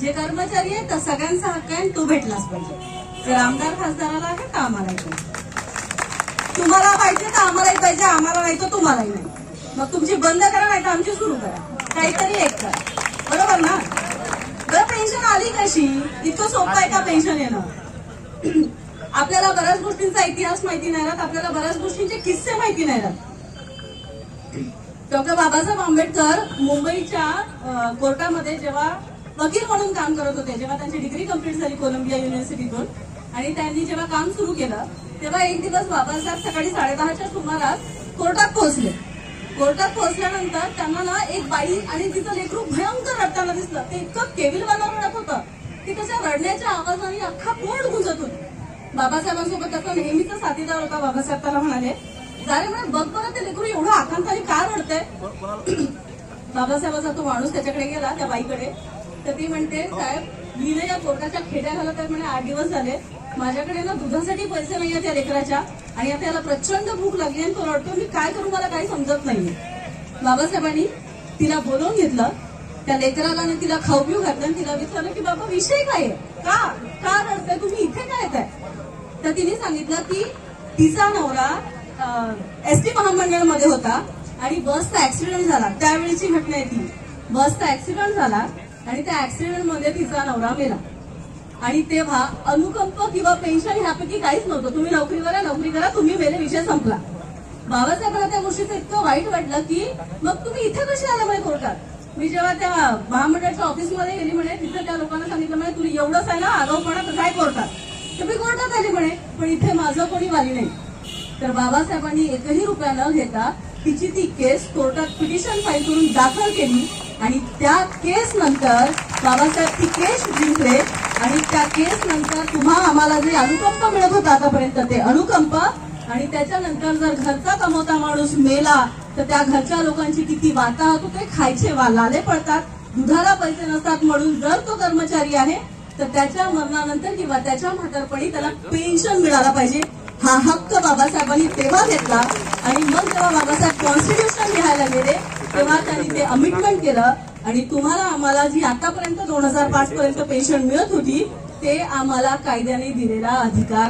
जे कर्मचारी आहेत त्या सगळ्यांचा हक्क आहे, तो भेटलाच पाहिजे. जर आमदार खासदाराला आहे तर आम्हालाही पाहिजे. तुम्हाला पाहिजे तर आम्हालाही पाहिजे, आम्हाला नाही तर तुम्हालाही नाही. मग तुमची बंद करा, नाही तर आमची सुरू करा, काहीतरी एक करा. बरोबर ना? बरं, पेन्शन आली कशी? इतकं सोपं आहे का पेन्शन येणं? आपल्याला बऱ्याच गोष्टींचा इतिहास माहिती नाही राहत, आपल्याला बऱ्याच गोष्टींचे किस्से माहिती नाही राहत. डॉक्टर बाबासाहेब आंबेडकर मुंबईच्या कोर्टामध्ये जेव्हा वकील म्हणून काम करत होते, जेव्हा त्यांची डिग्री कंप्लीट झाली कोलंबिया युनिव्हर्सिटीतून आणि त्यांनी जेव्हा काम सुरू केलं, तेव्हा एक दिवस बाबासाहेब सकाळी 10:30च्या सुमारास कोर्टात पोहोचले. कोर्टात पोहोचल्यानंतर त्यांना ना एक बाई आणि तिचं लेकरू भयंकर रडताना दिसलं. ते इतकं केविलवाना रडत होतं की त्याच्या रडण्याच्या आवाजाने अख्खा कोर्ट गुंजत होता. बाबासाहेबांसोबत त्याचा नेहमीचा साथीदार होता. बाबासाहेब त्याला म्हणाले, जारे म्हणे, बघ बरं ते लेकरू एवढं आकांताने का रडतंय? बाबासाहेबाचा तो माणूस त्याच्याकडे गेला, त्या बाईकडे. तर ती म्हणते, साहेब, मी ना या कोर्टाच्या खेड्या घालत आहे म्हणे, 8 दिवस झाले. माझ्याकडे ना दुधासाठी पैसे नाहीये त्या लेकराच्या, आणि आता याला प्रचंड भूक लागली आणि तो रडतो. मी काय करू, मला काही समजत नाहीये. बाबासाहेबांनी तिला बोलवून घेतलं, त्या लेकराला तिला खाऊ पिऊ घातलं आणि तिला विचारलं की बाबा विषय काय आहे, का रडताय, तुम्ही इथे काय येताय? तर तिने सांगितलं की तिचा नवरा एसटी महामंडळमध्ये होता आणि बसचा ऍक्सिडेंट झाला. त्यावेळीची घटना आहे ती. बसचा ऍक्सिडेंट झाला आणि त्या ऍक्सिडेंटमध्ये तिचा नवरा मेला. आणि तेव्हा अनुकंप किंवा पेन्शन ह्यापैकी काहीच नव्हतं. तुम्ही नोकरीवर आहे, नोकरी करा, तुम्ही मेले, विषय संपला. बाबासाहेबांना त्या गोष्टीचं इतकं वाईट वाटलं की मग तुम्ही इथे कशी आला म्हणे कोर्टात? मी जेव्हा त्या महामंडळाच्या ऑफिसमध्ये गेली म्हणे, तिथे त्या लोकांना सांगितलं म्हणे, तुला एवढंच आहे ना आगाऊपणा, तर काय कोर्टात? तर मी कोर्टात आली म्हणे, पण इथे माझं कोणी वाली नाही. तर बाबासाहेबांनी एकही रुपया न घेता तिची ती केस कोर्टात पिटिशन फाईल करून दाखल केली आणि त्या केस नंतर बाबासाहेब ती केस जिंकले. आणि त्या केस नंतर आम्हाला जे अनुकंप मिळत होता आतापर्यंत, ते अनुकंप, आणि त्याच्यानंतर जर घरचा कमवता माणूस मेला तर त्या घरच्या लोकांची किती वाताहत होते, खायचे लाले पडतात, दुधाला पैसे नसतात. म्हणून जर तो कर्मचारी आहे तर त्याच्या मरणानंतर किंवा त्याच्या म्हातारपणी त्याला पेन्शन मिळाला पाहिजे. हा हक्क बाबासाहेबांनी तेव्हा घेतला. आणि मग जेव्हा बाबासाहेब कॉन्स्टिट्यूशन लिहायला गेले तेव्हा त्यांनी ते अमिटमेंट केलं आणि तुम्हाला आम्हाला जी आतापर्यंत 2005 पर्यंत पेन्शन मिळत होती ते आम्हाला कायद्याने दिलेला अधिकार